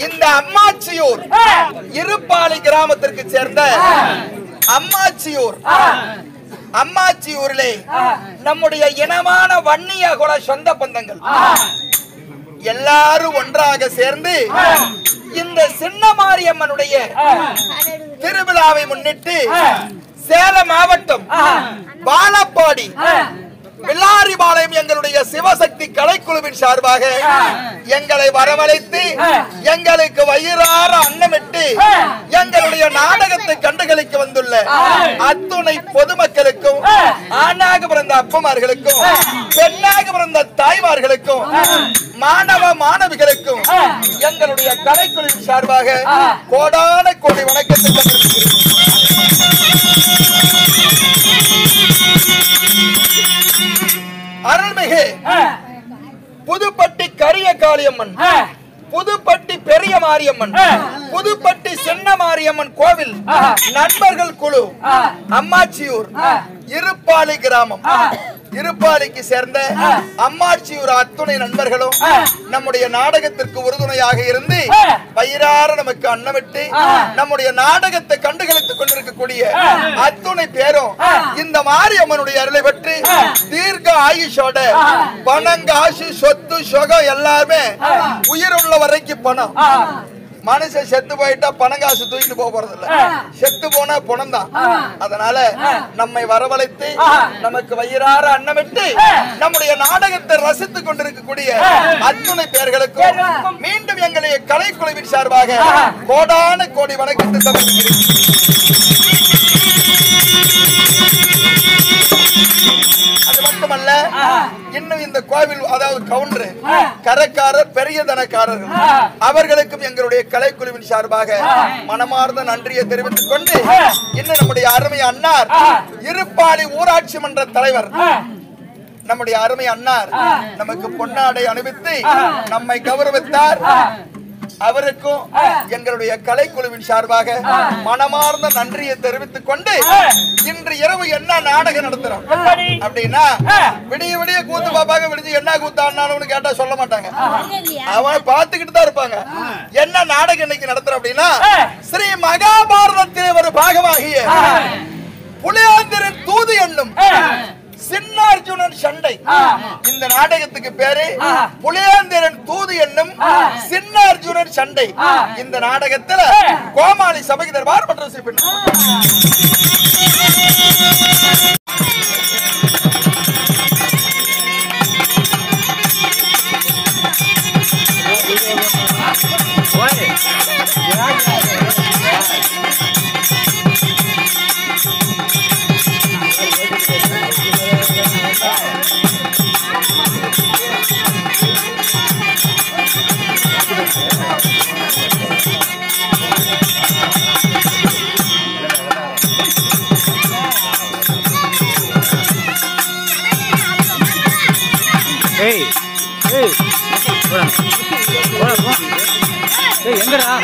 இந்த அம்மாச்சியூர் இருப்பாளி கிராமத்திற்கு சேர்ந்த அம்மாச்சியூரிலே நம்முடைய இனமான வன்னிய குல சொந்த பந்தங்கள் எல்லாரும் ஒன்றாக சேர்ந்து இந்த சின்ன மாரியம்மனுடைய திருவிழாவை முன்னிட்டு சேலம் மாவட்டம் பாலப்பாடி வில்லாரிபாளையம் எங்களுடைய சிவசக்தி கலைக்குழுவின் சார்பாக எங்களை வரவழைத்து எங்களுக்கு வயிறார அன்னமிட்டு எங்களுடைய நாடகத்தை கண்டுகளிக்க வந்துள்ள அத்துணை பொதுமக்களுக்கும் ஆணாக பிறந்த அப்பமார்களுக்கும் பெண்ணாக பிறந்த தாய்மார்களுக்கும் மாணவ மாணவிகளுக்கும் எங்களுடைய கலைக்குழுவின் சார்பாக கோடான கோடி வணக்கத்தை அருள்மிகு புதுப்பட்டி கரிய காளியம்மன், புதுப்பட்டி பெரிய மாரியம்மன், புதுப்பட்டி சின்ன மாரியம்மன் கோவில் நண்பர்கள் குழு அம்மாச்சியூர் இருப்பாளி கிராமம் இருப்பாளிக்கு சேர்ந்த அம்மாச்சியூர் அத்துணை நண்பர்களும் நம்முடைய நாடகத்திற்கு உறுதுணையாக இருந்து வயிறார நமக்கு அன்னமிட்டு நம்முடைய நாடகத்தை கண்டுகளித்துக் கொண்டிருக்கக்கூடிய அத்துணை பேரும் இந்த மாரியம்மனுடைய அருளை பெற்று தீர்க்க ஆயுஷோட பணம் காசு சொத்து சொகம் எல்லாமே உயிர் உள்ள வரைக்கும் பணம். மனுஷன் செத்து போயிட்டா பணம் காசு தூக்கிட்டு போறது இல்ல, செத்து போனா பணம் தான். அதனால நம்மை வரவழைத்து நமக்கு வயிறார அன்னமிட்டு நம்முடைய நாடகத்தை ரசித்துக் கொண்டிருக்கக்கூடிய அத்துணை பேர்களுக்கும் மீண்டும் எங்களுடைய கலைக்குழுவின் சார்பாக கோடான கோடி வணக்கத்தை சமர்ப்பிக்கிறேன். அது மட்டுமல்ல, இன்னும் இந்த கோவில் அதாவது கவுண்டர் கரக்காரர் பெரிய தனக்காரர்கள் அவர்களுக்கும் எங்களுடைய கலைக்குழுவின் சார்பாக மனமார்ந்த நன்றியை தெரிவித்துக் கொண்டு இன்னும் நம்முடைய அருமை அன்னார் இருப்பாளி ஊராட்சி மன்ற தலைவர் நம்முடைய அருமை அன்னார் நமக்கு பொன்னாடை அணிவித்து நம்மை கௌரவித்தார். அவருக்கும் எங்களுடைய கலைக்குழுவின் சார்பாக மனமார்ந்த நன்றியை தெரிவித்துக் கொண்டு இன்று இரவு என்ன நாடகம் நடத்துறோம் அப்படின்னா, விடிய விடிய கூத்து பாப்பாங்க, விடிஞ்சு என்ன கூத்தான்னு கேட்டா சொல்ல மாட்டாங்க, அவன் பார்த்துக்கிட்டு தான் இருப்பாங்க. என்ன நாடகம் இன்னைக்கு நடத்துறோம் அப்படின்னா, ஸ்ரீ மகாபாரதத்திலே ஒரு பாகமாகிய புலியாந்திரன் தூது என்னும் சின்னார்ஜுனன் சண்டை. இந்த நாடகத்துக்கு பேரு புலியாந்திரன் தூது என்னும் சின்னார்ஜுனன் சண்டை. இந்த நாடகத்துல கோமாளி சபை தர்பார் மற்றும் சிப்பின் எங்கடா